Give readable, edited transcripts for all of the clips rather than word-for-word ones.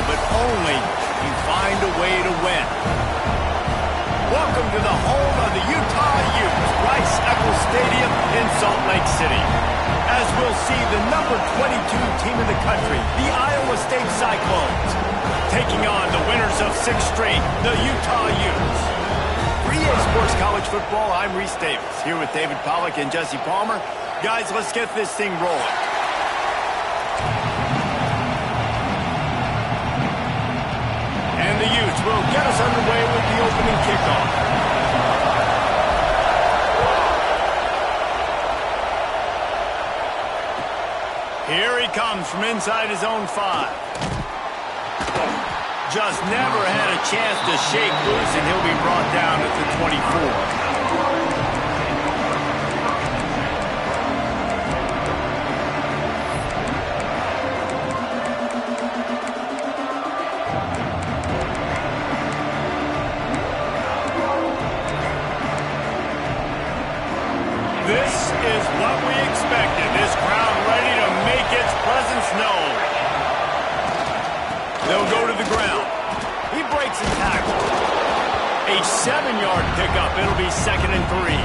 but only you find a way to win. Welcome to the home of the Utah Utes, Rice-Eccles Stadium in Salt Lake City. As we'll see the number 22 team in the country, the Iowa State Cyclones, taking on the winners of 6 straight, the Utah Utes. For EA Sports College Football, I'm Reese Davis, here with David Pollack and Jesse Palmer. Guys, let's get this thing rolling. And the Utes will get us underway with the opening kickoff. Here he comes from inside his own 5. Just never had a chance to shake loose, and he'll be brought down at the 24. This is what we expected. This crowd ready to make its presence known. They'll go to the ground. He breaks a tackle. A 7-yard pickup. It'll be 2nd and 3.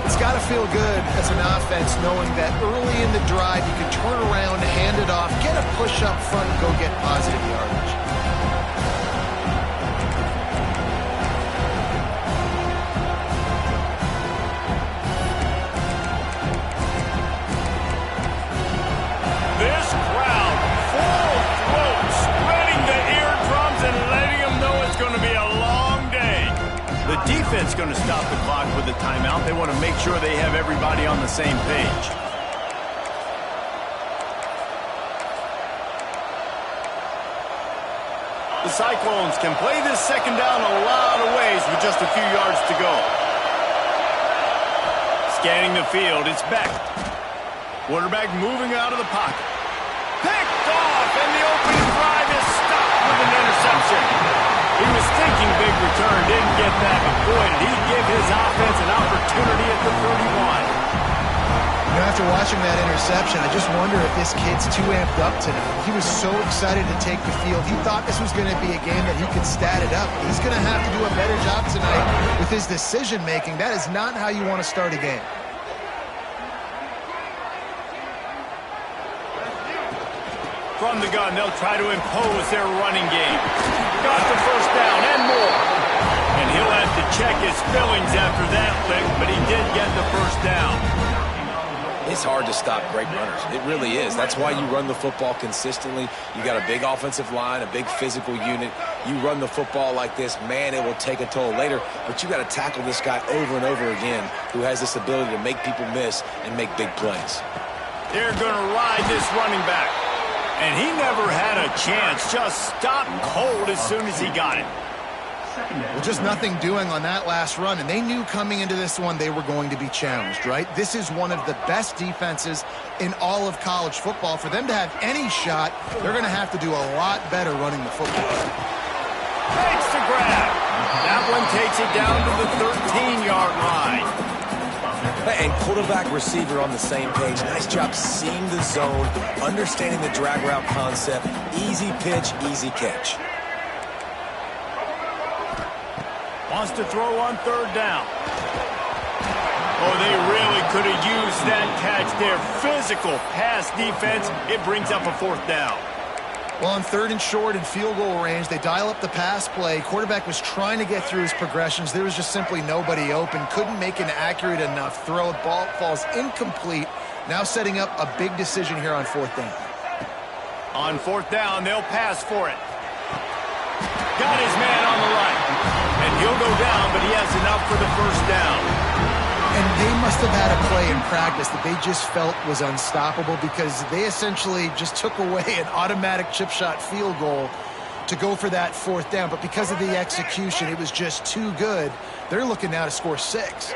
It's got to feel good as an offense knowing that early in the drive you can turn around, hand it off, get a push up front, and go get positive yardage. Defense going to stop the clock with a timeout. They want to make sure they have everybody on the same page. The Cyclones can play this 2nd down a lot of ways with just a few yards to go. Scanning the field, it's Beck. Quarterback moving out of the pocket. Picked off, and the opening drive is stopped with an interception. He was thinking big return, didn't get that, but boy, did he give his offense an opportunity at the 31. You know, after watching that interception, I just wonder if this kid's too amped up tonight. He was so excited to take the field. He thought this was going to be a game that he could stat it up. He's going to have to do a better job tonight with his decision-making. That is not how you want to start a game. From the gun, they'll try to impose their running game. Got the 1st down and more. And he'll have to check his fillings after that lick, but he did get the 1st down. It's hard to stop great runners. It really is. That's why you run the football consistently. You got a big offensive line, a big physical unit. You run the football like this, man, it will take a toll later. But you got to tackle this guy over and over again who has this ability to make people miss and make big plays. They're going to ride this running back. And he never had a chance. Just stopped cold as soon as he got it. Well, just nothing doing on that last run, and they knew coming into this one they were going to be challenged, right? This is one of the best defenses in all of college football. For them to have any shot, they're going to have to do a lot better running the football. Makes the grab. That one takes it down to the 13-yard line. And quarterback receiver on the same page. Nice job seeing the zone, understanding the drag route concept. Easy pitch, easy catch. Wants to throw on 3rd down. Oh, they really could have used that catch there. Physical pass defense. It brings up a 4th down. Well, on 3rd and short and field goal range, they dial up the pass play. Quarterback was trying to get through his progressions. There was just simply nobody open. Couldn't make an accurate enough throw. Ball falls incomplete. Now setting up a big decision here on 4th down. On 4th down, they'll pass for it. Got his man on the right. And he'll go down, but he has enough for the 1st down. And they must have had a play in practice that they just felt was unstoppable because they essentially just took away an automatic chip shot field goal to go for that 4th down. But because of the execution, it was just too good. They're looking now to score 6.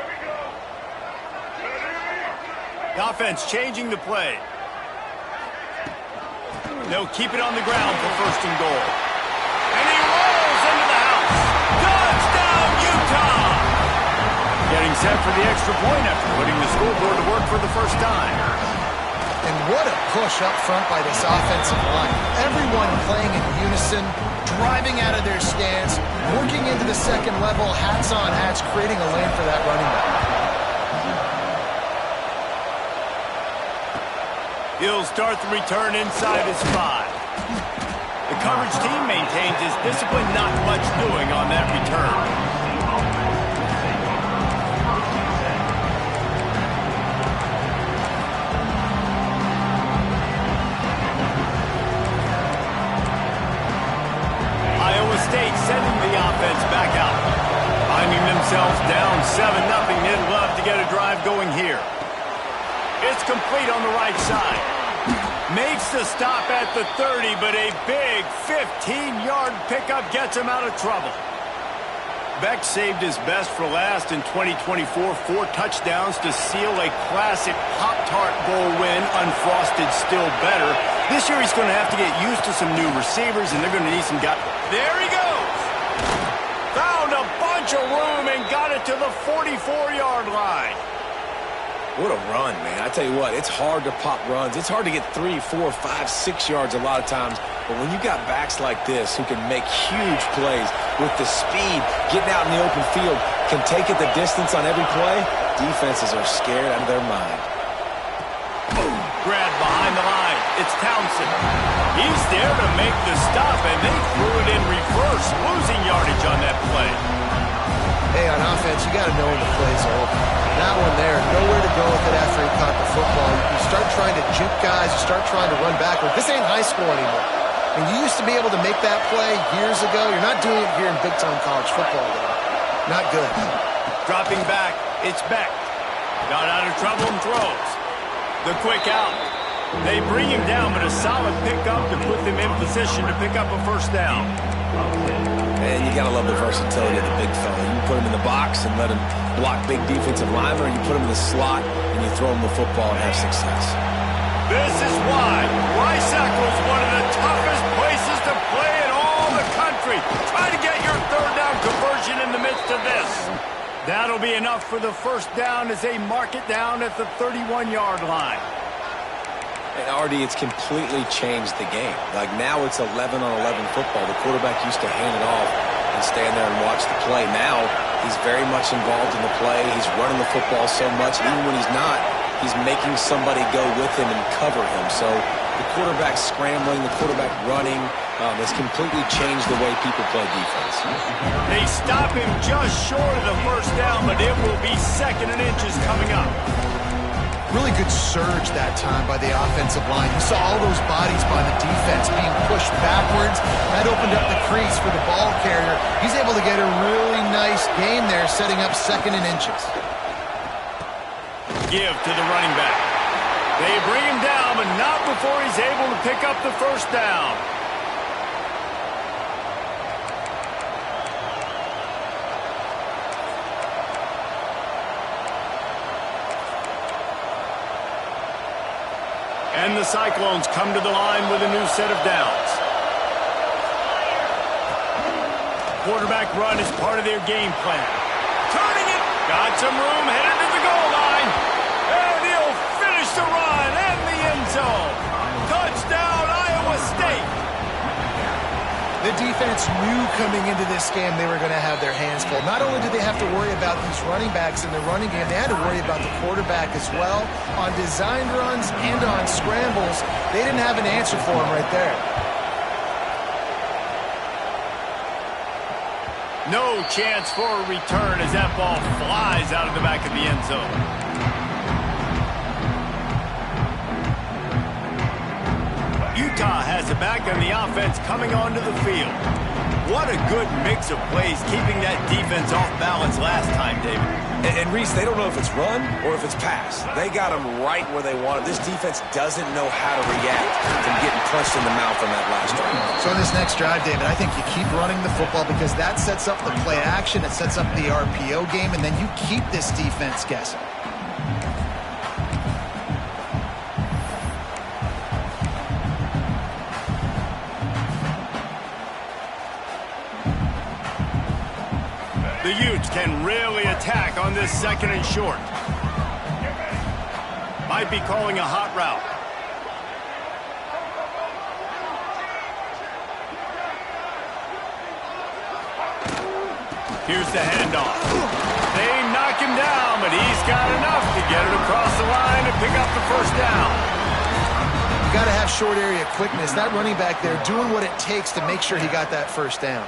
The offense changing the play. They'll keep it on the ground for 1st and goal. And he rolls into the house. Touchdown, Utah! Getting set for the extra point after putting the scoreboard to work for the 1st time. And what a push up front by this offensive line. Everyone playing in unison, driving out of their stance, working into the second level, hats on hats, creating a lane for that running back. He'll start the return inside his 5. The coverage team maintains his discipline, not much doing on that return. State sending the offense back out. Finding themselves down 7-0. They'd love to get a drive going here. It's complete on the right side. Makes the stop at the 30, but a big 15-yard pickup gets him out of trouble. Beck saved his best for last in 2024. 4 touchdowns to seal a classic Pop-Tart Bowl win. Unfrosted still better. This year he's going to have to get used to some new receivers, and they're going to need some guys. There he goes! Found a bunch of room and got it to the 44-yard line. What a run, man. I tell you what, it's hard to pop runs. It's hard to get 3, 4, 5, 6 yards a lot of times. But when you got backs like this who can make huge plays with the speed, getting out in the open field, can take it the distance on every play, defenses are scared out of their mind. Boom. Grab behind the line. It's Townsend. He's there to make the stop, and they threw it in reverse, losing yardage on that play. Hey, on offense, you got to know when the play's over. That one there, nowhere to go with it after he caught the football. You start trying to juke guys, you start trying to run backward. This ain't high school anymore. I mean, you used to be able to make that play years ago. You're not doing it here in big-time college football today. Not good. Dropping back, it's Beck. Got out of trouble and throws. The quick out. They bring him down, but a solid pickup to put them in position to pick up a first down. Man, you got to love the versatility of the big fella. You can put him in the box and let him block big defensive linemen, or you put him in the slot and you throw him the football and have success. This is why Rice-Eccles is one of the toughest places to play in all the country. Try to get your third down conversion in the midst of this. That'll be enough for the first down as they mark it down at the 31-yard line. And Artie, it's completely changed the game. Like now it's 11-on-11 football. The quarterback used to hand it off and stand there and watch the play. Now he's very much involved in the play. He's running the football so much. Even when he's not, he's making somebody go with him and cover him. So the quarterback scrambling, the quarterback running, has completely changed the way people play defense. They stop him just short of the first down, but it will be 2nd and inches coming up. Really good surge that time by the offensive line. You saw all those bodies by the defense being pushed backwards. That opened up the crease for the ball carrier. He's able to get a really nice gain there, setting up 2nd and inches. Give to the running back. They bring him down, but not before he's able to pick up the first down. And the Cyclones come to the line with a new set of downs. Quarterback run is part of their game plan. Turning it. Got some room, headed to the goal line. And he'll finish the run and the end zone. Touchdown, Iowa State. The defense knew coming into this game they were going to have their hands full. Not only did they have to worry about these running backs in the running game, they had to worry about the quarterback as well. On designed runs and on scrambles, they didn't have an answer for him right there. No chance for a return as that ball flies out of the back of the end zone. Utah has it back on the offense coming onto the field. What a good mix of plays, keeping that defense off balance last time, David. And Reese, they don't know if it's run or if it's pass. They got them right where they want it. This defense doesn't know how to react from getting punched in the mouth on that last drive. So in this next drive, David, I think you keep running the football because that sets up the play action, it sets up the RPO game, and then you keep this defense guessing. The Utes can really attack on this 2nd and short. Might be calling a hot route. Here's the handoff. They knock him down, but he's got enough to get it across the line and pick up the first down. You got to have short area quickness. That running back there doing what it takes to make sure he got that first down.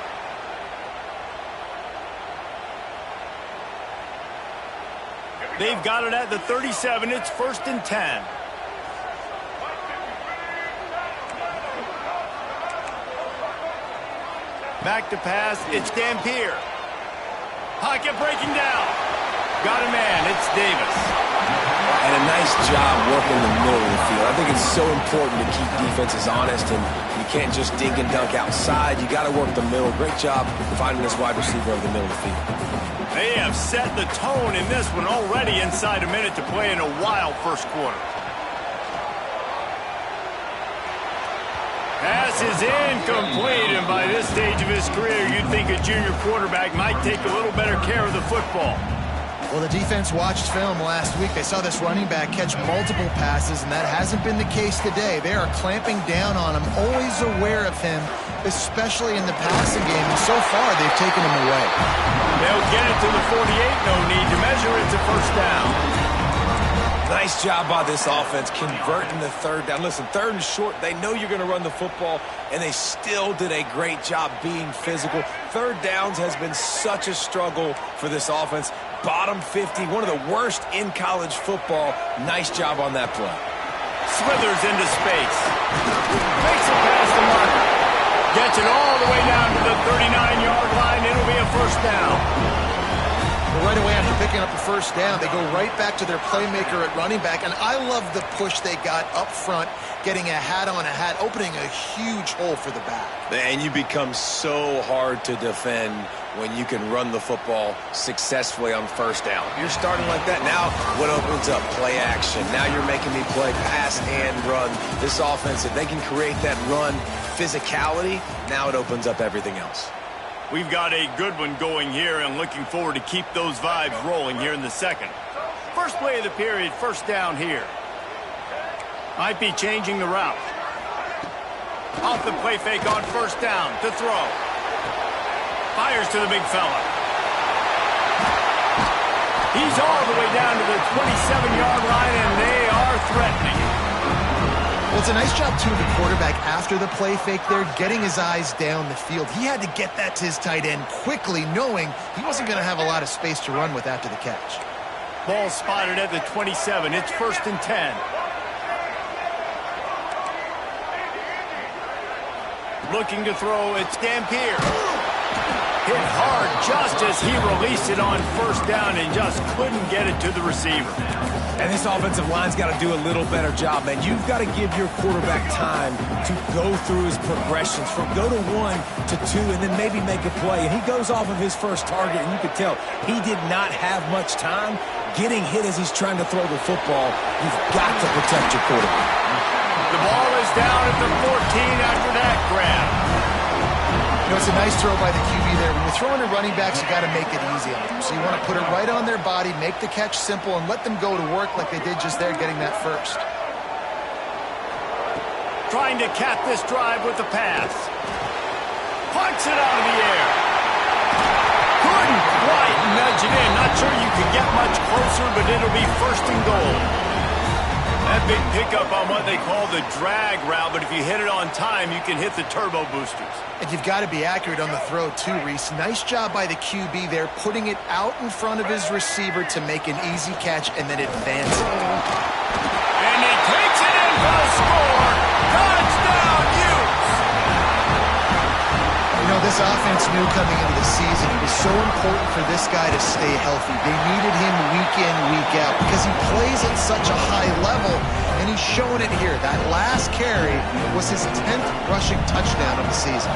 They've got it at the 37. It's 1st and 10. Back to pass. It's Dampier. Pocket breaking down. Got a man. It's Davis. And a nice job working the middle of the field. I think it's so important to keep defenses honest, and you can't just dink and dunk outside. You got to work the middle. Great job finding this wide receiver over the middle of the field. They have set the tone in this one already inside a minute to play in a wild first quarter. Pass is incomplete, and by this stage of his career, you'd think a junior quarterback might take a little better care of the football. Well, the defense watched film last week. They saw this running back catch multiple passes, and that hasn't been the case today. They are clamping down on him, always aware of him, especially in the passing game. And so far, they've taken him away. They'll get it to the 48. No need to measure. It's a first down. Nice job by this offense converting the third down. Listen, 3rd and short, they know you're going to run the football, and they still did a great job being physical. 3rd downs has been such a struggle for this offense. Bottom 50, one of the worst in college football. Nice job on that play. Slithers into space. Makes it past the marker. Gets it all the way down to the 39-yard line. It'll be a first down. Well, right away after picking up the first down, they go right back to their playmaker at running back. And I love the push they got up front, getting a hat on a hat, opening a huge hole for the back. And you become so hard to defend when you can run the football successfully on first down. You're starting like that. Now what opens up? Play action. Now you're making me play pass and run. This offense, if they can create that run physicality, now it opens up everything else. We've got a good one going here and looking forward to keep those vibes rolling here in the second. First play of the period, first down here. Might be changing the route. Off the play fake on first down to throw. Fires to the big fella. He's all the way down to the 27-yard line, and they are threatening. Well, it's a nice job, too, of the quarterback after the play fake there, getting his eyes down the field. He had to get that to his tight end quickly, knowing he wasn't going to have a lot of space to run with after the catch. Ball spotted at the 27. It's 1st and 10. Looking to throw, it's Dampier. Hit hard just as he released it on first down and just couldn't get it to the receiver. And this offensive line's got to do a little better job, man. You've got to give your quarterback time to go through his progressions, from go to 1 to 2, and then maybe make a play. And he goes off of his first target, and you could tell he did not have much time getting hit as he's trying to throw the football. You've got to protect your quarterback. The ball is down at the 14 after that grab. You know, it's a nice throw by the QB there. When you're throwing to running backs, you got to make it easy on them. So you want to put it right on their body, make the catch simple, and let them go to work like they did just there, getting that first. Trying to cap this drive with the pass. Punts it out of the air. Couldn't quite nudge it in. Not sure you could get much closer, but it'll be 1st and goal. That big pickup on what they call the drag route, but if you hit it on time, you can hit the turbo boosters. And you've got to be accurate on the throw, too, Reese. Nice job by the QB there, putting it out in front of his receiver to make an easy catch and then advance it. And he takes it in for the score. Touchdown, Utes! You know, this offense knew coming into the season it was so important for this guy to stay healthy. They needed him week in, week out because he plays at such a high level, and he's showing it here. That last carry was his 10th rushing touchdown of the season.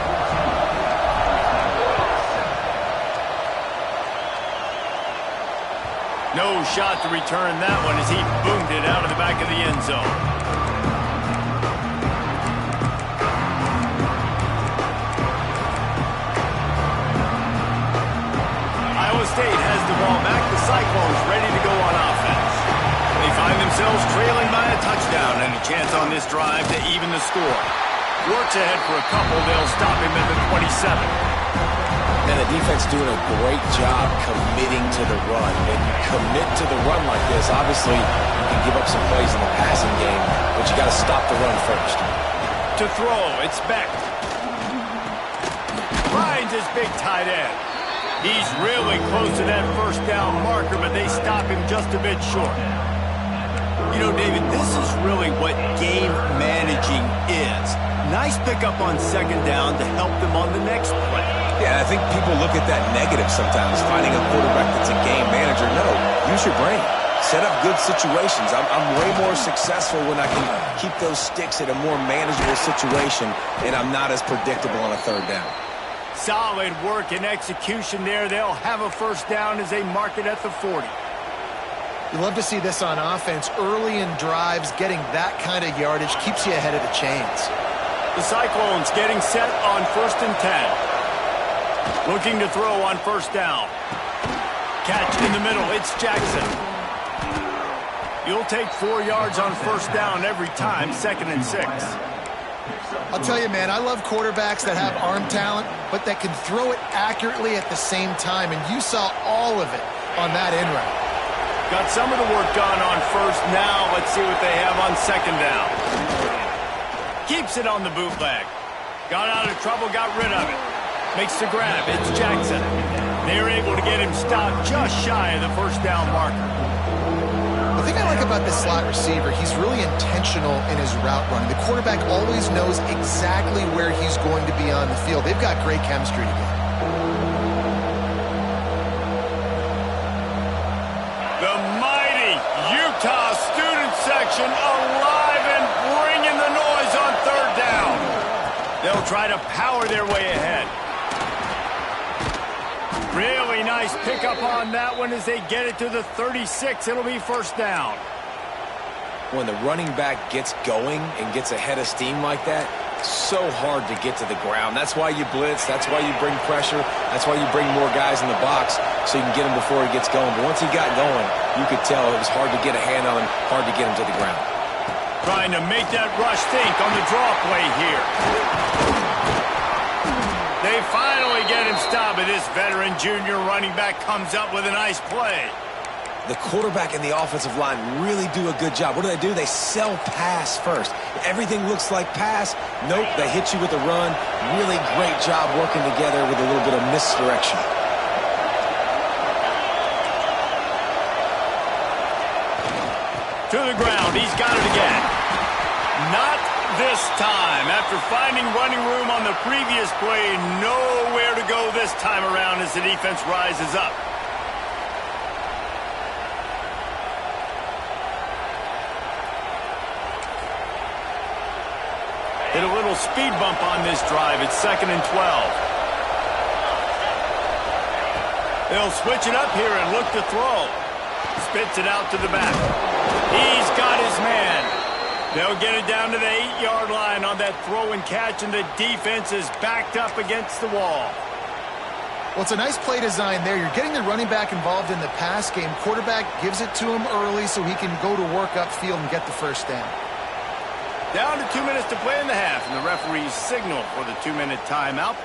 No shot to return that one as he boomed it out of the back of the end zone. State has the ball back. The Cyclones ready to go on offense. They find themselves trailing by a touchdown and a chance on this drive to even the score. Works ahead for a couple. They'll stop him at the 27. And the defense doing a great job committing to the run. When you commit to the run like this, obviously you can give up some plays in the passing game, but you got to stop the run first. To throw, it's Beck. Finds his big tight end. He's really close to that first down marker, but they stop him just a bit short. You know, David, this is really what game managing is. Nice pickup on second down to help them on the next play. Yeah, I think people look at that negative sometimes, finding a quarterback that's a game manager. No, use your brain. Set up good situations. I'm way more successful when I can keep those sticks at a more manageable situation, and I'm not as predictable on a third down. Solid work and execution there. They'll have a first down as they mark it at the 40. You love to see this on offense. Early in drives, getting that kind of yardage keeps you ahead of the chains. The Cyclones getting set on 1st and 10. Looking to throw on first down. Catch in the middle. It's Jackson. You'll take 4 yards on first down every time, 2nd and 6. I'll tell you, man, I love quarterbacks that have arm talent, but that can throw it accurately at the same time, and you saw all of it on that in route. Got some of the work done on first. Now let's see what they have on second down. Keeps it on the bootleg. Got out of trouble, got rid of it. Makes the grab. It's Jackson. They're able to get him stopped just shy of the first down marker. The thing I like about this slot receiver, he's really intentional in his route running. The quarterback always knows exactly where he's going to be on the field. They've got great chemistry together. The mighty Utah student section alive and bringing the noise on third down. They'll try to power their way ahead. Really nice pickup on that one as they get it to the 36. It'll be first down. When the running back gets going and gets ahead of steam like that, so hard to get to the ground. That's why you blitz. That's why you bring pressure. That's why you bring more guys in the box so you can get him before he gets going. But once he got going, you could tell it was hard to get a hand on him, hard to get him to the ground. Trying to make that rush think on the draw play here. They finally get him stopped, but this veteran junior running back comes up with a nice play. The quarterback and the offensive line really do a good job. What do? They sell pass first. Everything looks like pass. Nope, they hit you with a run. Really great job working together with a little bit of misdirection. To the ground, he's got it again. Not this time. After finding running room on the previous play, nowhere to go this time around as the defense rises up. Hit a little speed bump on this drive. It's 2nd and 12. They'll switch it up here and look to throw. Spits it out to the back. He's got his man. They'll get it down to the 8-yard line on that throw and catch, and the defense is backed up against the wall. Well, it's a nice play design there. You're getting the running back involved in the pass game. Quarterback gives it to him early so he can go to work upfield and get the first down. Down to 2 minutes to play in the half, and the referees signal for the 2-minute timeout.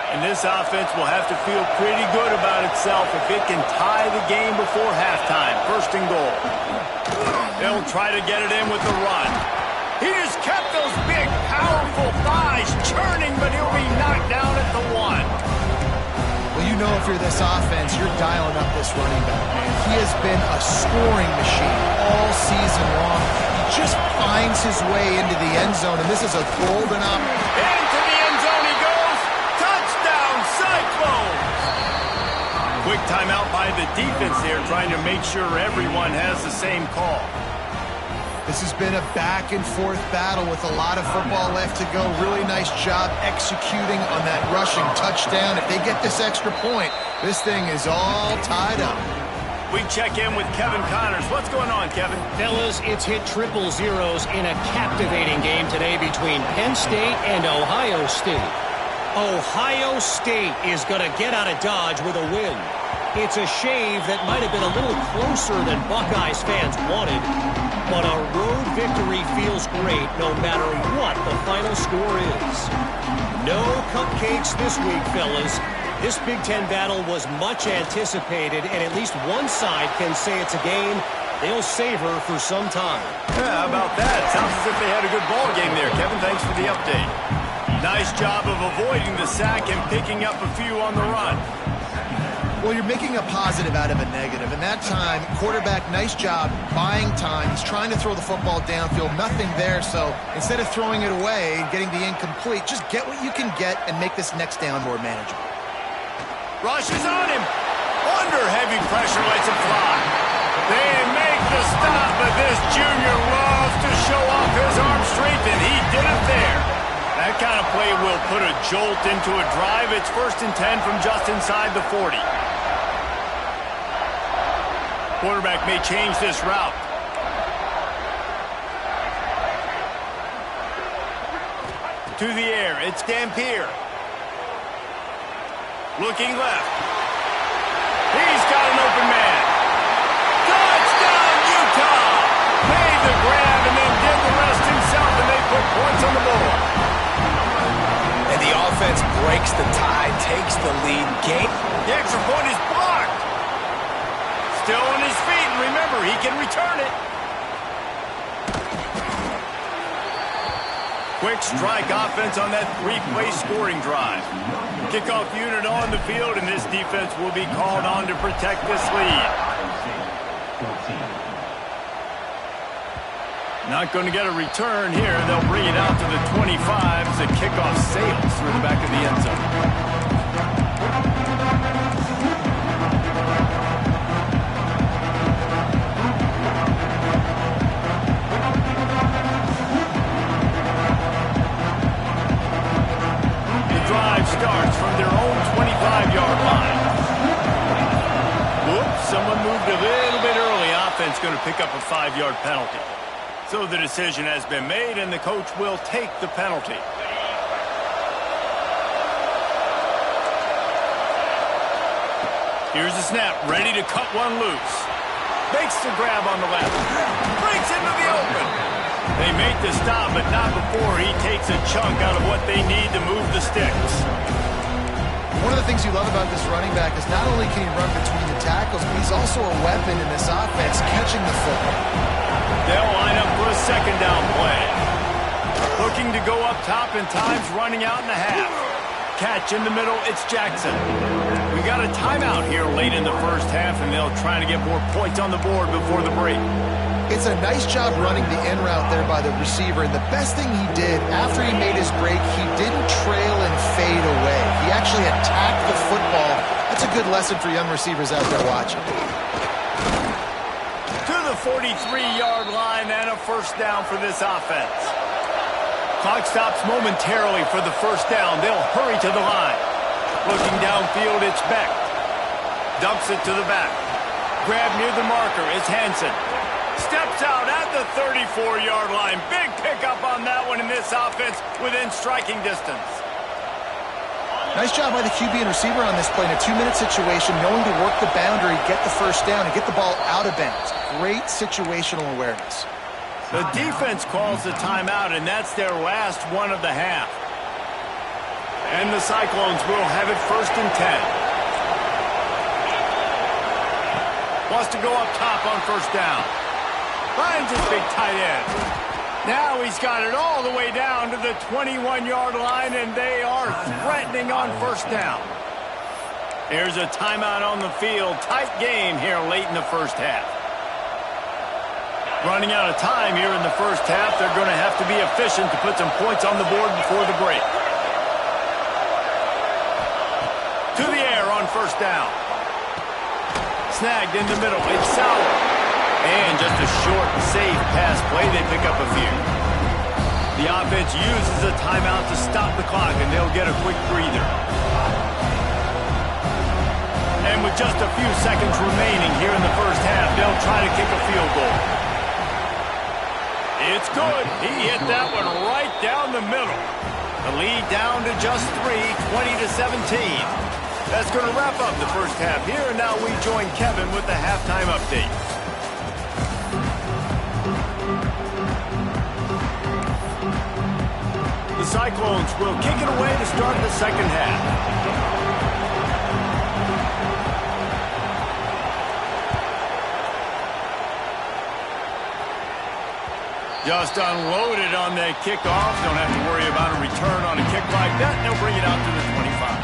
And this offense will have to feel pretty good about itself if it can tie the game before halftime. 1st and goal. They'll try to get it in with the run. He just kept those big, powerful thighs churning, but he'll be knocked down at the 1. Well, you know if you're this offense, you're dialing up this running back, man. He has been a scoring machine all season long. He just finds his way into the end zone, and this is a golden opportunity. Into the end zone he goes. Touchdown, Cyclones! Quick timeout by the defense there, trying to make sure everyone has the same call. This has been a back-and-forth battle with a lot of football left to go. Really nice job executing on that rushing touchdown. If they get this extra point, this thing is all tied up. We check in with Kevin Connors. What's going on, Kevin? Fellas, it's hit triple zeros in a captivating game today between Penn State and Ohio State. Ohio State is going to get out of Dodge with a win. It's a shave that might have been a little closer than Buckeyes fans wanted. but a road victory feels great no matter what the final score is. No cupcakes this week, fellas. This Big Ten battle was much anticipated, and at least one side can say it's a game they'll savor for some time. Yeah, how about that? Sounds as if they had a good ball game there, Kevin. Thanks for the update. Nice job of avoiding the sack and picking up a few on the run. Well, you're making a positive out of a negative. And that time, quarterback, nice job buying time. He's trying to throw the football downfield. Nothing there, so instead of throwing it away and getting the incomplete, just get what you can get and make this next down more manageable. Rushes on him. Under heavy pressure, lets him fly. They make the stop, but this junior loves to show off his arm strength, and he did it there. That kind of play will put a jolt into a drive. It's 1st and 10 from just inside the 40. Quarterback may change this route. To the air, it's Dampier. Looking left. He's got an open man. Touchdown, Utah! Made the grab and then did the rest himself, and they put points on the board. And the offense breaks the tie, takes the lead. The extra point is blocked. Still on his feet, and remember, he can return it. Quick strike offense on that 3-play scoring drive. Kickoff unit on the field, and this defense will be called on to protect this lead. Not going to get a return here. They'll bring it out to the 25 as the kickoff sails through the back of the end zone. Starts from their own 25-yard line. Whoops, someone moved a little bit early. Offense going to pick up a 5-yard penalty. So the decision has been made, and the coach will take the penalty. Here's the snap, ready to cut one loose. Makes the grab on the left. Breaks into the open. They make the stop, but not before he takes a chunk out of what they need to move the sticks. One of the things you love about this running back is not only can he run between the tackles, but he's also a weapon in this offense, catching the football. They'll line up for a 2nd down play. Looking to go up top, and time's running out in the half. Catch in the middle, it's Jackson. We got a timeout here late in the first half, and they'll try to get more points on the board before the break. It's a nice job running the in route there by the receiver, and the best thing he did after he made his break, he didn't trail and fade away. He actually attacked the football. That's a good lesson for young receivers out there watching. To the 43-yard line and a 1st down for this offense. Clock stops momentarily for the 1st down. They'll hurry to the line. Looking downfield, it's Beck. Dumps it to the back. Grab near the marker, it's Hansen. Steps out at the 34-yard line. Big pickup on that one, in this offense within striking distance. Nice job by the QB and receiver on this play in a 2-minute situation, knowing to work the boundary, get the 1st down, and get the ball out of bounds. Great situational awareness. The defense calls the timeout, and that's their last one of the half. And the Cyclones will have it 1st and 10. Wants to go up top on 1st down. Finds his big tight end. Now he's got it all the way down to the 21-yard line, and they are threatening on 1st down. Here's a timeout on the field. Tight game here late in the first half. Running out of time here in the first half. They're going to have to be efficient to put some points on the board before the break. To the air on first down. Snagged in the middle. It's Sauer. And just a short, safe pass play. They pick up a few. The offense uses a timeout to stop the clock, and they'll get a quick breather. And with just a few seconds remaining here in the first half, they'll try to kick a field goal. It's good. He hit that one right down the middle. The lead down to just 3, 20-17. That's going to wrap up the first half here, and now we join Kevin with the halftime update. Cyclones will kick it away to start the second half. Just unloaded on that kickoff. Don't have to worry about a return on a kick like that. They'll bring it out to the 25.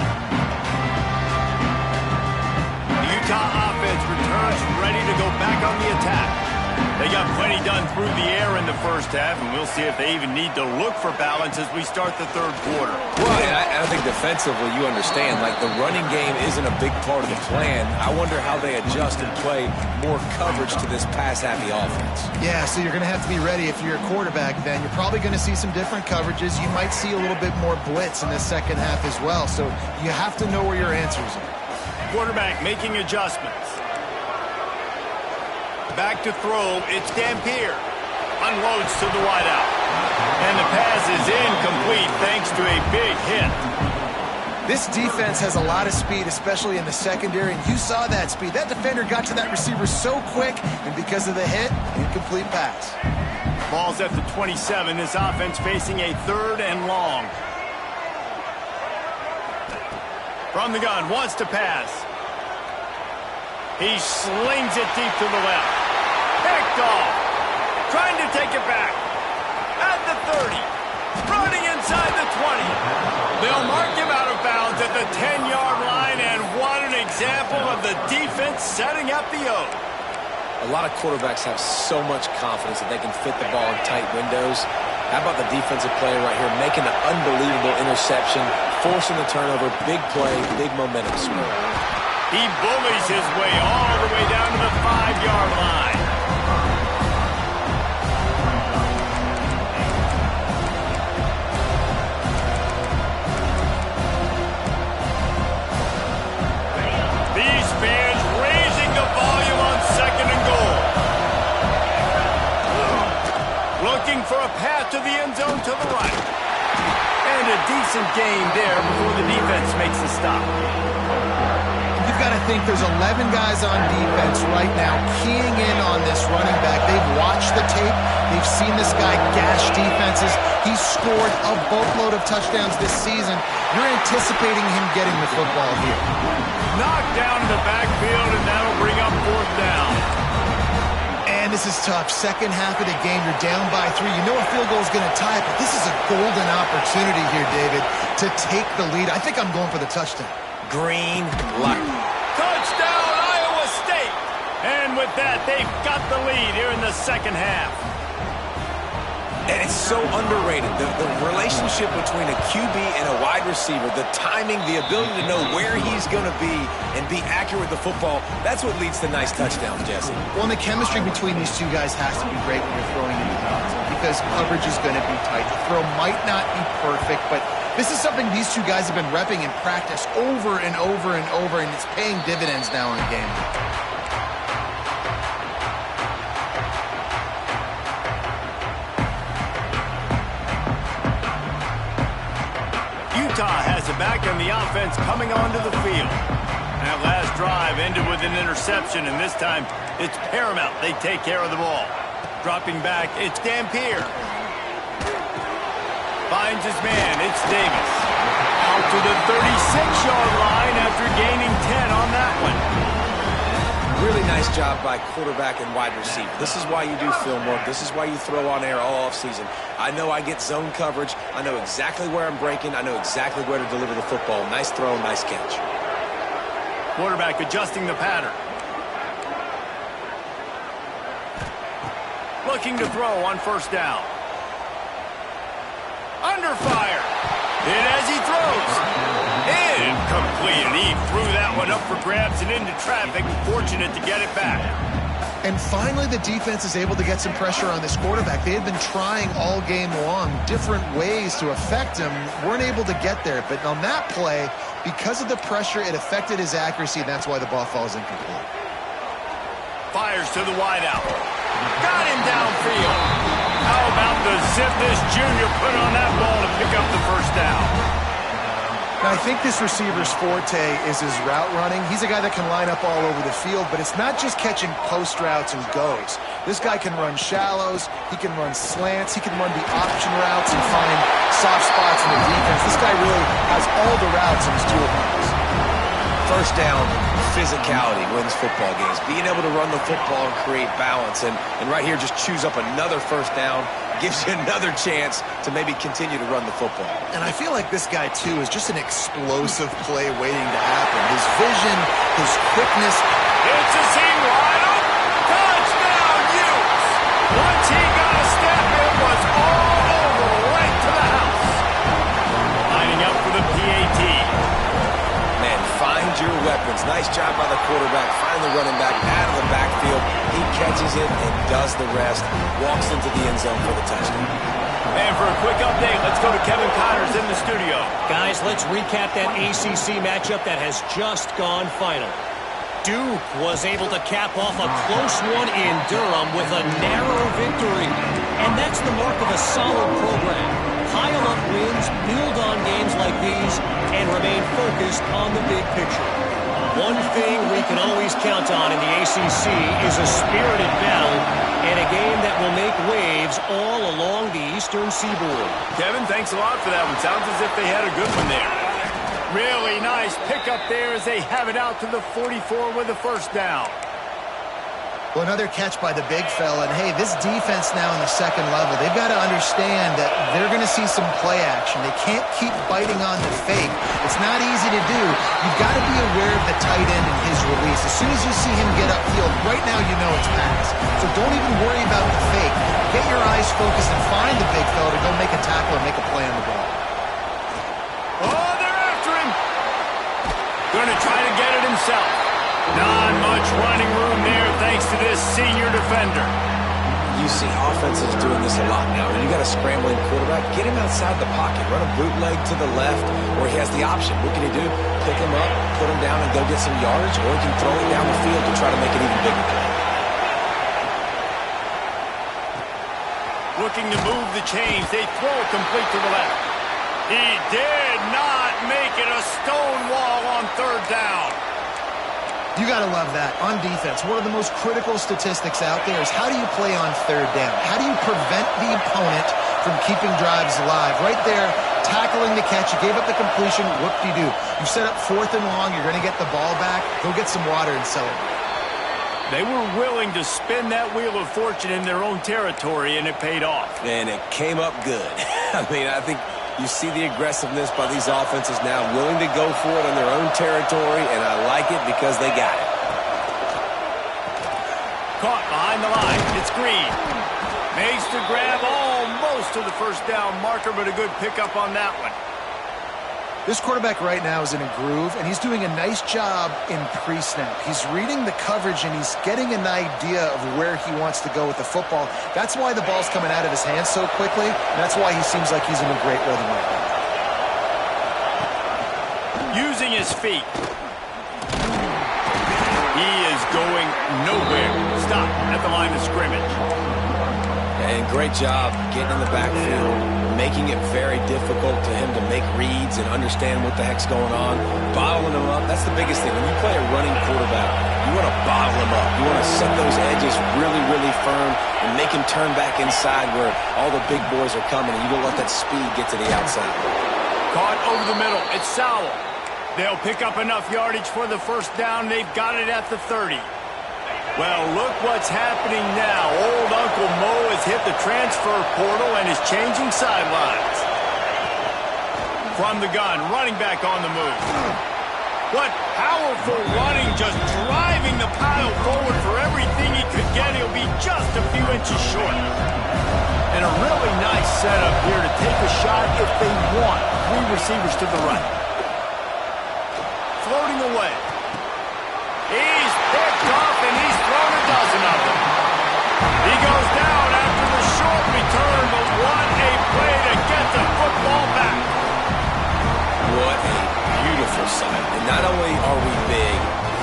The Utah offense returns ready to go back on the attack. They got plenty done through the air in the first half, and we'll see if they even need to look for balance as we start the third quarter. Well, and I think defensively, you understand, like the running game isn't a big part of the plan. I wonder how they adjust and play more coverage to this pass-happy offense. Yeah, so you're going to have to be ready if you're a quarterback then. You're probably going to see some different coverages. You might see a little bit more blitz in the second half as well, so you have to know where your answers are. Quarterback making adjustments. Back to throw, it's Dampier. Unloads to the wideout. And the pass is incomplete thanks to a big hit. This defense has a lot of speed, especially in the secondary, and you saw that speed. That defender got to that receiver so quick, and because of the hit, incomplete pass. Ball's at the 27. This offense facing a third and long. From the gun, wants to pass. He slings it deep to the left. Picked off. Trying to take it back. At the 30. Running inside the 20. They'll mark him out of bounds at the 10-yard line, and what an example of the defense setting up the O. A lot of quarterbacks have so much confidence that they can fit the ball in tight windows. How about the defensive player right here making an unbelievable interception, forcing the turnover, big play, big momentum swing. He bullies his way all the way down to the 5-yard line. These fans raising the volume on second and goal. Looking for a path to the end zone to the right. And a decent gain there before the defense makes a stop. You've got to think there's 11 guys on defense right now keying in on this running back. They've watched the tape. They've seen this guy gash defenses. He's scored a boatload of touchdowns this season. You're anticipating him getting the football here. Knocked down in the backfield, and that'll bring up fourth down. And this is tough. Second half of the game, you're down by 3. You know a field goal is going to tie it, but this is a golden opportunity here, David, to take the lead. I think I'm going for the touchdown. Green light. Touchdown, Iowa State! And with that, they've got the lead here in the second half. And it's so underrated. The relationship between a QB and a wide receiver, the timing, the ability to know where he's going to be and be accurate with the football, that's what leads to nice touchdowns, Jesse. Well, and the chemistry between these two guys has to be great when you're throwing into the end zone because coverage is going to be tight. The throw might not be perfect, but this is something these two guys have been repping in practice over and over and over, and it's paying dividends now in game. Utah has it back, and the offense coming onto the field. That last drive ended with an interception, and this time it's paramount they take care of the ball. Dropping back, it's Dampier. Finds his man, it's Davis. Out to the 36-yard line after gaining 10 on that one. Really nice job by quarterback and wide receiver. This is why you do film work. This is why you throw on air all offseason. I know I get zone coverage. I know exactly where I'm breaking. I know exactly where to deliver the football. Nice throw, nice catch. Quarterback adjusting the pattern. Looking to throw on first down. Under fire. And as he throws, incomplete. And he threw that one up for grabs and into traffic. Fortunate to get it back. And finally, the defense is able to get some pressure on this quarterback. They had been trying all game long different ways to affect him. Weren't able to get there. But on that play, because of the pressure, it affected his accuracy, and that's why the ball falls incomplete. Fires to the wideout. Got him downfield. How about the zip this junior put on that ball to pick up the first down? Now, I think this receiver's forte is his route running. He's a guy that can line up all over the field, but it's not just catching post routes and goes. This guy can run shallows, he can run slants, he can run the option routes and find soft spots in the defense. This guy really has all the routes in his toolbox. First down, physicality wins football games. Being able to run the football and create balance. And right here, just choose up another first down. Gives you another chance to maybe continue to run the football. And I feel like this guy, too, is just an explosive play waiting to happen. His vision, his quickness. It's a seam wide open. Touchdown, Utes! Once he got a step, it was all over, right to the house. Lining up for the PAT. Man, find your weapons. Nice job by the quarterback. Find the running back out of the backfield. He catches it and does the rest. Walks into the end zone for the touchdown. And for a quick update, let's go to Kevin Connors in the studio. Guys, let's recap that ACC matchup that has just gone final. Duke was able to cap off a close one in Durham with a narrow victory. And that's the mark of a solid program. Pile up wins, build on games like these, and remain focused on the big picture. One thing we can always count on in the ACC is a spirited battle and a game that will make waves all along the Eastern Seaboard. Kevin, thanks a lot for that one. Sounds as if they had a good one there. Really nice pickup there as they have it out to the 44 with a first down. Well, another catch by the big fella. And, hey, this defense now in the second level, they've got to understand that they're going to see some play action. They can't keep biting on the fake. It's not easy to do. You've got to be aware of the tight end and his release. As soon as you see him get upfield, right now you know it's pass. So don't even worry about the fake. Get your eyes focused and find the big fella to go make a tackle and make a play on the ball. Oh, they're after him. Going to try to get it himself. Not much running room there thanks to this senior defender. You see offenses doing this a lot now. When you got a scrambling quarterback, get him outside the pocket. Run a bootleg to the left, or he has the option. What can he do? Pick him up, put him down, and go get some yardage, or he can throw it down the field to try to make it even bigger play. Looking to move the chains. They throw it complete to the left. He did not make it a stone wall on third down. You got to love that. On defense, one of the most critical statistics out there is how do you play on third down? How do you prevent the opponent from keeping drives alive? Right there, tackling the catch. You gave up the completion. Whoop-de-doo. You set up fourth and long. You're going to get the ball back. Go get some water and celebrate. They were willing to spin that wheel of fortune in their own territory, and it paid off. And it came up good. I mean, I think you see the aggressiveness by these offenses now, willing to go for it on their own territory, and I like it because they got it. Caught behind the line. It's Green. Makes the grab almost to the first down marker, but a good pickup on that one. This quarterback right now is in a groove, and he's doing a nice job in pre-snap. He's reading the coverage, and he's getting an idea of where he wants to go with the football. That's why the ball's coming out of his hands so quickly, and that's why he seems like he's in a great rhythm right now. Using his feet. He is going nowhere. Stop at the line of scrimmage. And great job getting in the backfield, making it very difficult to him to make reads and understand what the heck's going on. Bottling him up, that's the biggest thing. When you play a running quarterback, you want to bottle him up. You want to set those edges really, really firm and make him turn back inside where all the big boys are coming, and you don't let that speed get to the outside. Caught over the middle. It's Sowell. They'll pick up enough yardage for the first down. They've got it at the 30. Well, look what's happening now. Old Uncle Mo has hit the transfer portal and is changing sidelines. From the gun, running back on the move. What powerful running, just driving the pile forward for everything he could get. He'll be just a few inches short. And a really nice setup here to take a shot if they want. Three receivers to the right. Floating away. He's picked off, and he's thrown a dozen of them. He goes down after the short return, but what a play to get the football back. What a beautiful sight. And not only are we big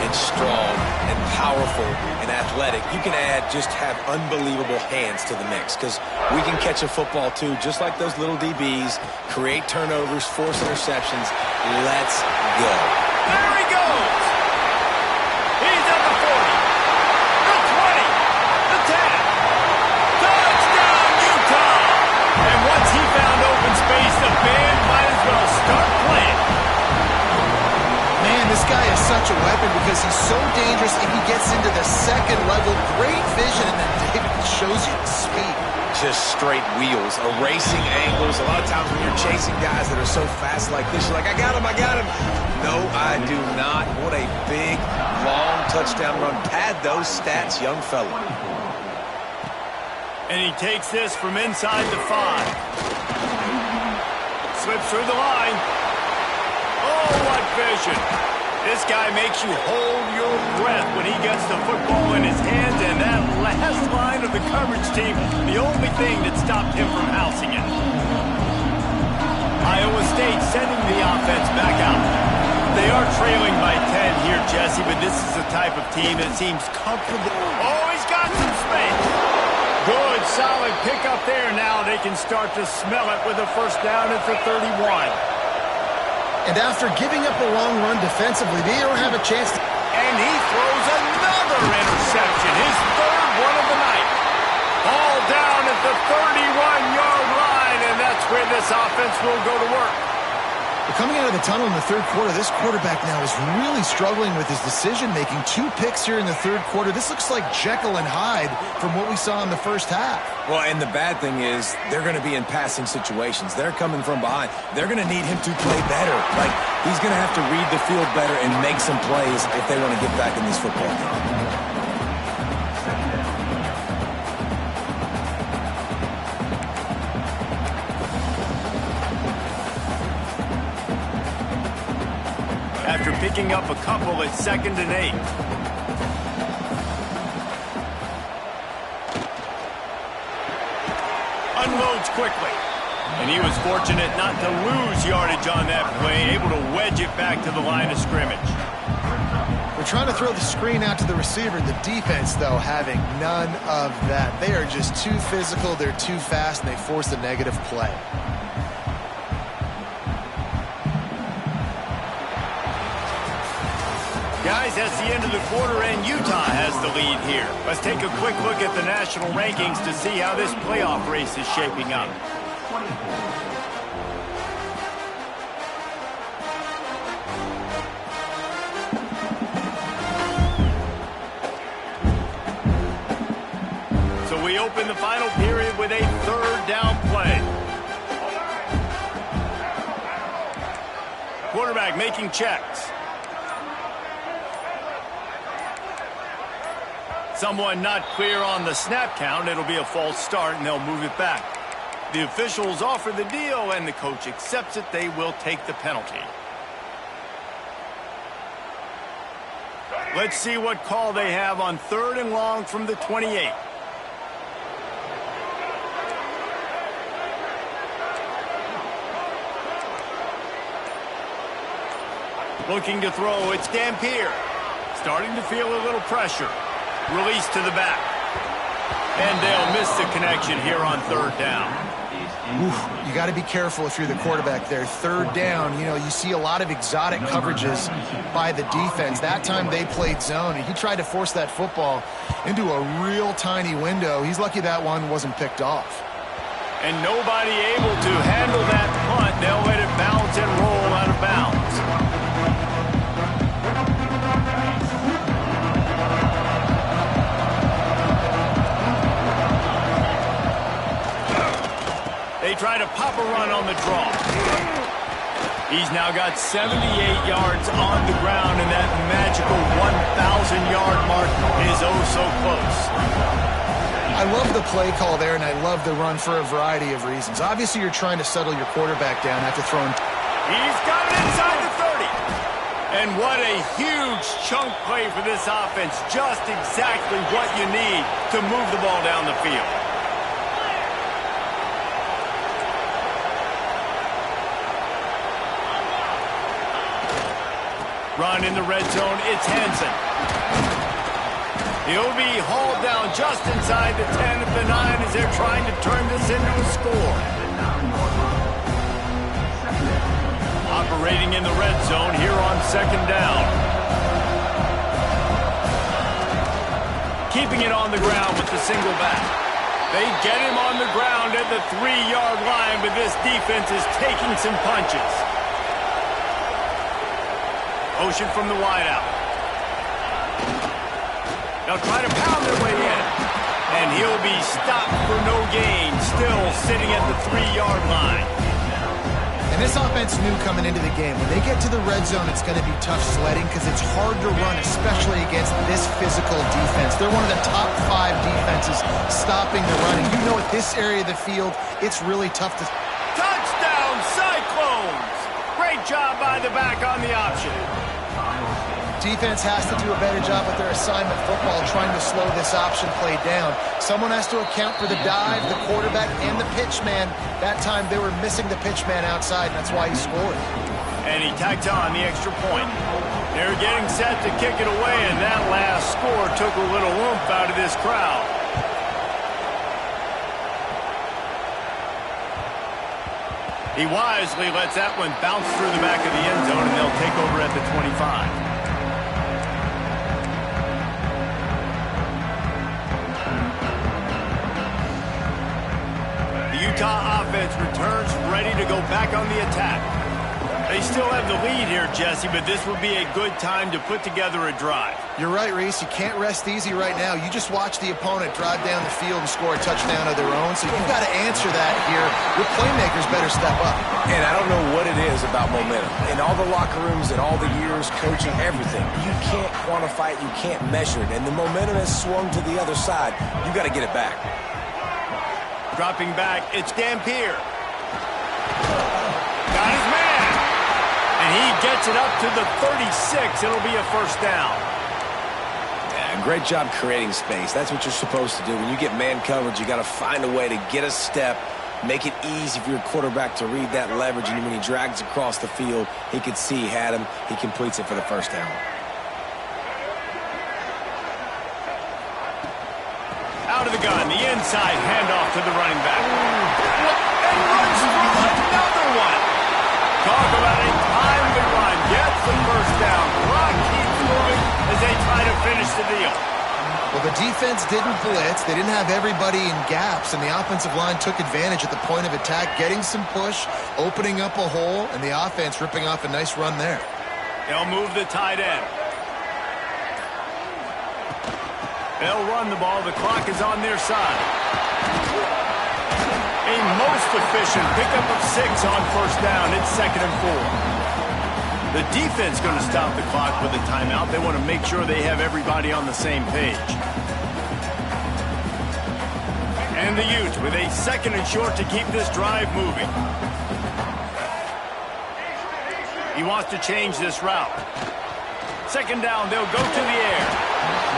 and strong and powerful and athletic, you can have unbelievable hands to the mix because we can catch a football too, just like those little DBs, create turnovers, force interceptions. Let's go. There he goes. He's at the 40, the 20, the 10. Touchdown, Utah! And once he found open space, the band might as well start playing. Man, this guy is such a weapon because he's so dangerous if he gets into the second level. Great vision, and then David shows you the speed. Just straight wheels, erasing angles. A lot of times when you're chasing guys that are so fast like this, you're like, I got him. No, I do not. What a big, long touchdown run. Pad those stats, young fella. And he takes this from inside the 5. Slips through the line. Oh, what vision. This guy makes you hold your breath when he gets the football in his hands, and that last line of the coverage team, the only thing that stopped him from housing it. Iowa State sending the offense back out. They are trailing by 10 here, Jesse, but this is the type of team that seems comfortable. Oh, he's got some space. Good, solid pickup there. Now they can start to smell it with a first down at the 31. And after giving up a long run defensively, they don't have a chance to... And he throws another interception, his third one of the night. All down at the 31-yard line, and that's where this offense will go to work. But coming out of the tunnel in the third quarter, this quarterback now is really struggling with his decision-making. 2 picks here in the third quarter. This looks like Jekyll and Hyde from what we saw in the first half. Well, and the bad thing is they're going to be in passing situations. They're coming from behind. They're going to need him to play better. Like, he's going to have to read the field better and make some plays if they want to get back in this football game. After picking up a couple at 2nd and 8. Unloads quickly. And he was fortunate not to lose yardage on that play, able to wedge it back to the line of scrimmage. They're trying to throw the screen out to the receiver. The defense, though, having none of that. They are just too physical, they're too fast, and they force a negative play. Guys, that's the end of the quarter, and Utah has the lead here. Let's take a quick look at the national rankings to see how this playoff race is shaping up. So we open the final period with a third down play. Quarterback making checks. Someone not clear on the snap count. It'll be a false start, and they'll move it back. The officials offer the deal, and the coach accepts it. They will take the penalty. Let's see what call they have on 3rd and long from the 28. Looking to throw, it's Dampier. Starting to feel a little pressure. Release to the back. And they'll miss the connection here on 3rd down. Oof, you got to be careful if you're the quarterback there. 3rd down, you know, you see a lot of exotic coverages by the defense. That time they played zone, and he tried to force that football into a real tiny window. He's lucky that one wasn't picked off. And nobody able to handle that punt. They'll let it bounce and roll out of bounds. They try to pop a run on the draw. He's now got 78 yards on the ground, and that magical 1,000-yard mark is oh so close. I love the play call there, and I love the run for a variety of reasons. Obviously, you're trying to settle your quarterback down after throwing. He's got it inside the 30. And what a huge chunk play for this offense. Just exactly what you need to move the ball down the field. Run in the red zone, it's Henson. He'll be hauled down just inside the 10 at the 9 as they're trying to turn this into a score. Operating in the red zone here on 2nd down. Keeping it on the ground with the single back. They get him on the ground at the 3-yard line, but this defense is taking some punches. Motion from the wideout. They'll try to pound their way in. And he'll be stopped for no gain, still sitting at the 3-yard line. And this offense knew coming into the game, when they get to the red zone, it's going to be tough sledding because it's hard to run, especially against this physical defense. They're one of the top 5 defenses stopping the running. You know, at this area of the field, it's really tough to... Touchdown, Cyclones! Great job by the back on the option. Defense has to do a better job with their assignment football, trying to slow this option play down. Someone has to account for the dive, the quarterback, and the pitch man. That time they were missing the pitch man outside, and that's why he scored. And he tacked on the extra point. They're getting set to kick it away, and that last score took a little oomph out of this crowd. He wisely lets that one bounce through the back of the end zone, and they'll take over at the 25. Utah offense returns ready to go back on the attack. They still have the lead here, Jesse, but this would be a good time to put together a drive. You're right, Reese. You can't rest easy right now. You just watch the opponent drive down the field and score a touchdown of their own, so you've got to answer that here. Your playmakers better step up. And I don't know what it is about momentum. In all the locker rooms and all the years coaching, everything, you can't quantify it, you can't measure it. And the momentum has swung to the other side. You got to get it back. Dropping back, it's Dampier. Got his man. And he gets it up to the 36. It'll be a first down. Yeah, great job creating space. That's what you're supposed to do. When you get man coverage, you got to find a way to get a step, make it easy for your quarterback to read that leverage. And when he drags across the field, he can see he had him. He completes it for the first down. Out of the gun, the inside handoff to the running back. And runs through another one. Talk about a timely run. Gets the first down. Clock keeps moving as they try to finish the deal. Well, the defense didn't blitz. They didn't have everybody in gaps, and the offensive line took advantage at the point of attack, getting some push, opening up a hole, and the offense ripping off a nice run there. They'll move the tight end. They'll run the ball. The clock is on their side. A most efficient pickup of 6 on first down. It's 2nd and 4. The defense going to stop the clock with a timeout. They want to make sure they have everybody on the same page. And the Utes with a 2nd and short to keep this drive moving. He wants to change this route. 2nd down, they'll go to the air.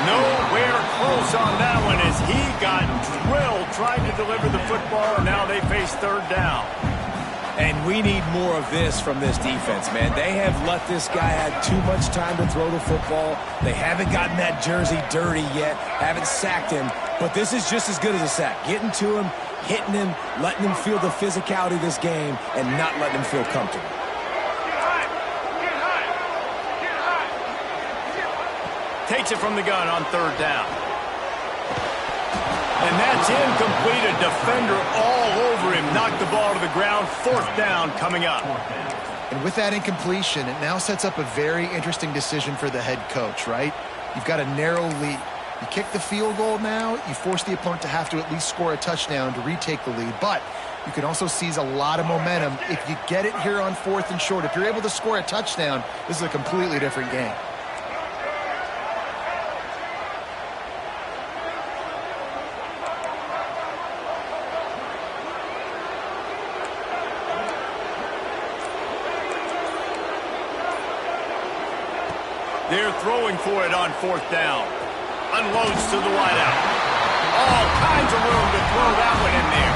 Nowhere close on that one as he got drilled trying to deliver the football, and now they face 3rd down. And we need more of this from this defense, man. They have let this guy have too much time to throw the football. They haven't gotten that jersey dirty yet, haven't sacked him, but this is just as good as a sack. Getting to him, hitting him, letting him feel the physicality of this game, and not letting him feel comfortable. Takes it from the gun on 3rd down. And that's incomplete. A defender all over him. Knocked the ball to the ground. 4th down coming up. And with that incompletion, it now sets up a very interesting decision for the head coach, right? You've got a narrow lead. You kick the field goal now, you force the opponent to have to at least score a touchdown to retake the lead. But you can also seize a lot of momentum if you get it here on 4th and short. If you're able to score a touchdown, this is a completely different game. They're throwing for it on 4th down. Unloads to the wideout. All kinds of room to throw that one in there.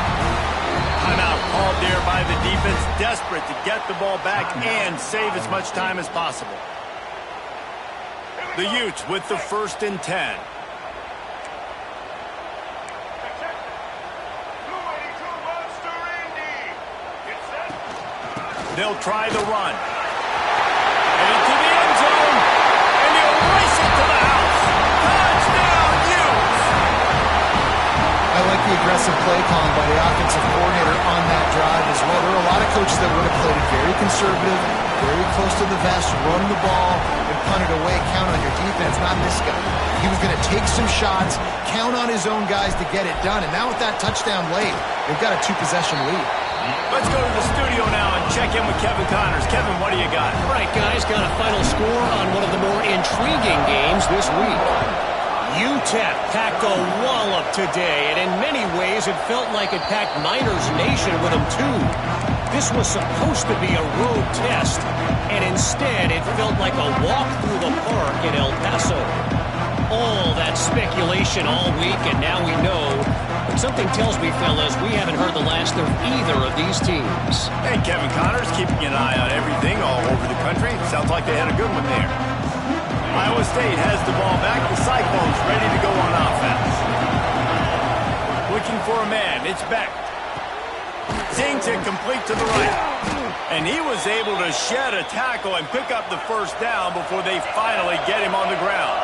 Timeout called there by the defense, desperate to get the ball back and save as much time as possible. The Utes with the 1st and 10. They'll try the run. Headed to the end zone. And he'll race it to the house. Touchdown, Utes! I like the aggressive play calling by the offensive coordinator on that drive as well. There are a lot of coaches that would have played it very conservative, very close to the vest, run the ball, and punt it away, count on your defense. Not this guy. He was going to take some shots, count on his own guys to get it done. And now with that touchdown late, they've got a 2-possession lead. Let's go to the studio now and check in with Kevin Connors. Kevin, what do you got? All right, guys, got a final score on one of the more intriguing games this week. UTEP packed a wallop today, and in many ways it felt like it packed Miners Nation with them too. This was supposed to be a road test, and instead it felt like a walk through the park in El Paso. All that speculation all week, and now we know. But something tells me, fellas, we haven't heard the last of either of these teams. Hey, Kevin Connors keeping an eye on everything all over the country. Sounds like they had a good one there. Iowa State has the ball back. The Cyclones ready to go on offense. Looking for a man. It's Beck. Sinks it complete to the right. And he was able to shed a tackle and pick up the first down before they finally get him on the ground.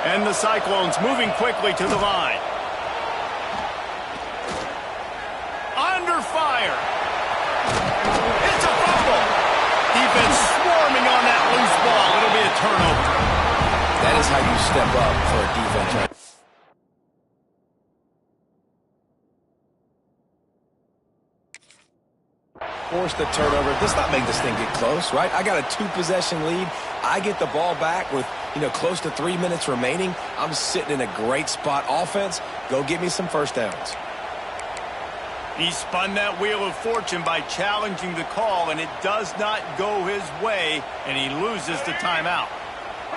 And the Cyclones moving quickly to the line. Under fire. It's a fumble. Defense swarming on that loose ball. It'll be a turnover. That is how you step up for a defense, right? Force the turnover. Let's not make this thing get close, right? I got a 2-possession lead. I get the ball back with, close to 3 minutes remaining. I'm sitting in a great spot. Offense, go get me some first downs. He spun that wheel of fortune by challenging the call, and it does not go his way, and he loses the timeout.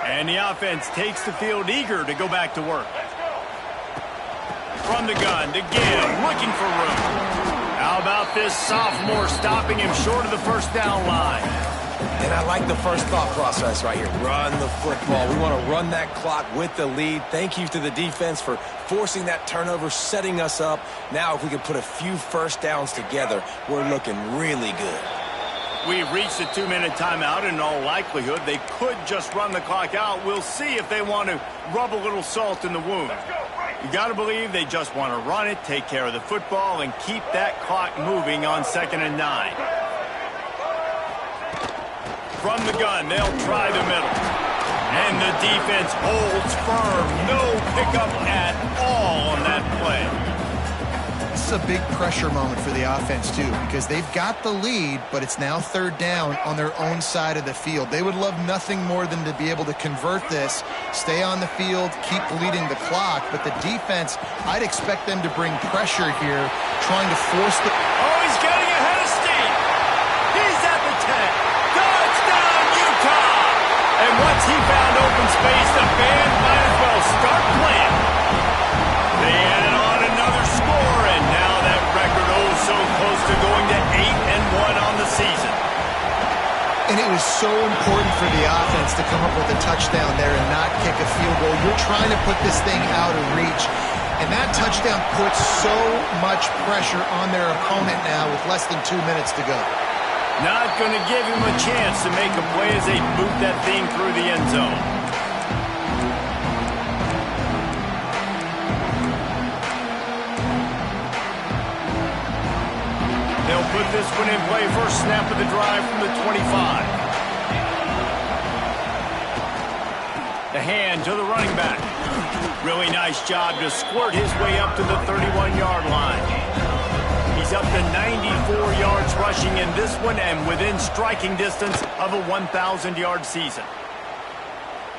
And the offense takes the field eager to go back to work. From the gun to Gill, looking for room. How about this sophomore stopping him short of the first down line? And I like the first thought process right here. Run the football. We want to run that clock with the lead. Thank you to the defense for forcing that turnover, setting us up. Now if we can put a few first downs together, we're looking really good. We've reached a 2-minute timeout. In all likelihood, they could just run the clock out. We'll see if they want to rub a little salt in the wound. You got to believe they just want to run it, take care of the football, and keep that clock moving on 2nd and 9. From the gun, they'll try the middle. And the defense holds firm. No pickup at all on that play. This is a big pressure moment for the offense, too, because they've got the lead, but it's now 3rd down on their own side of the field. They would love nothing more than to be able to convert this, stay on the field, keep bleeding the clock. But the defense, I'd expect them to bring pressure here, trying to force the... Oh, he's getting ahead of steam. He's at the 10. Touchdown, Utah! And once he found open space, the band might as well start playing. They added on another score, and now that record so close to going to 8-1 on the season. And it was so important for the offense to come up with a touchdown there and not kick a field goal. You're trying to put this thing out of reach. And that touchdown puts so much pressure on their opponent now with less than 2 minutes to go. Not going to give him a chance to make a play as they boot that thing through the end zone. They'll put this one in play. First snap of the drive from the 25. The hand to the running back. Really nice job to squirt his way up to the 31-yard line. He's up to 94 yards rushing in this one and within striking distance of a 1,000-yard season.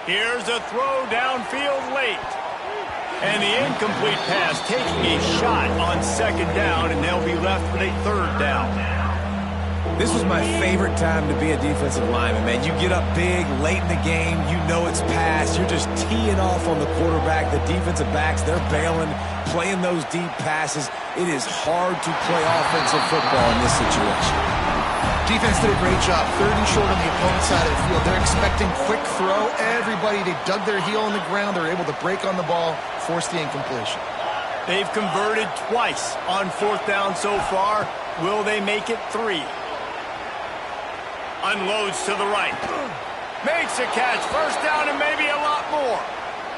Here's a throw downfield late. And the incomplete pass taking a shot on 2nd down, and they'll be left with a 3rd down. This was my favorite time to be a defensive lineman, man. You get up big, late in the game, you know it's past. You're just teeing off on the quarterback. The defensive backs, they're bailing, playing those deep passes. It is hard to play offensive football in this situation. Defense did a great job. 3rd and short on the opponent's side of the field. They're expecting quick throw. Everybody, they dug their heel on the ground. They're able to break on the ball, force the incompletion. They've converted twice on 4th down so far. Will they make it 3? Unloads to the right. Makes a catch. First down and maybe a lot more.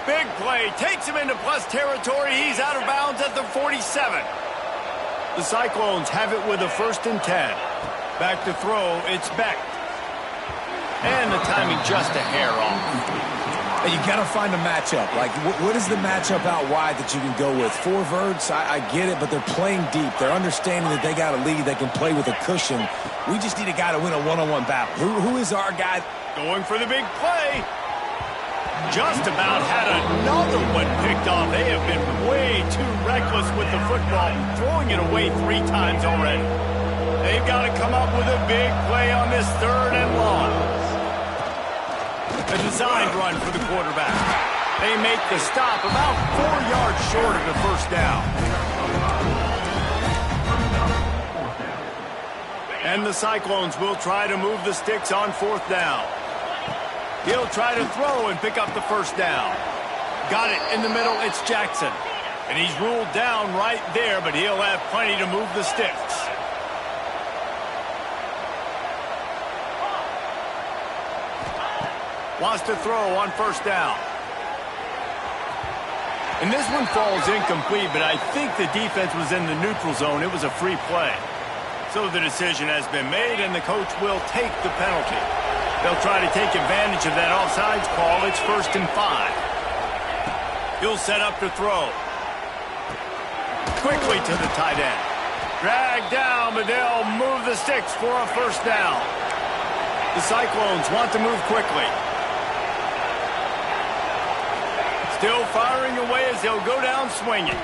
Big play. Takes him into plus territory. He's out of bounds at the 47. The Cyclones have it with a 1st and 10. Back to throw. It's Beck. And the timing just a hair off. You got to find a matchup. Like, what is the matchup out wide that you can go with? 4 verts, I get it, but they're playing deep. They're understanding that they got a lead. They can play with a cushion. We just need a guy to win a one-on-one battle. Who is our guy? Going for the big play. Just about had another one picked off. They have been way too reckless with the football, throwing it away 3 times already. They've got to come up with a big play on this 3rd and long. A designed run for the quarterback. They make the stop about 4 yards short of the 1st down. And the Cyclones will try to move the sticks on 4th down. He'll try to throw and pick up the 1st down. Got it in the middle. It's Jackson. And he's ruled down right there, but he'll have plenty to move the sticks. Wants to throw on 1st down. And this one falls incomplete, but I think the defense was in the neutral zone. It was a free play. So the decision has been made, and the coach will take the penalty. They'll try to take advantage of that offsides call. It's 1st and 5. He'll set up to throw. Quickly to the tight end. Dragged down, but they'll move the sticks for a 1st down. The Cyclones want to move quickly. Still firing away as they'll go down swinging.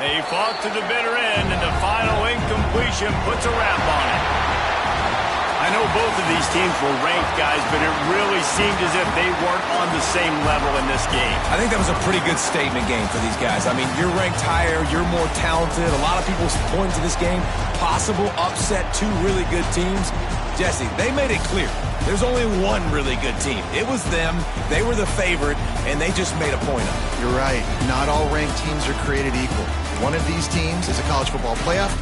They fought to the bitter end, and the final incompletion puts a wrap on it. I know both of these teams were ranked, guys, but it really seemed as if they weren't on the same level in this game. I think that was a pretty good statement game for these guys. I mean, you're ranked higher, you're more talented. A lot of people point to this game. Possible upset, 2 really good teams. Jesse, they made it clear. There's only one really good team. It was them. They were the favorite, and they just made a point of it. You're right. Not all ranked teams are created equal. One of these teams is a college football playoff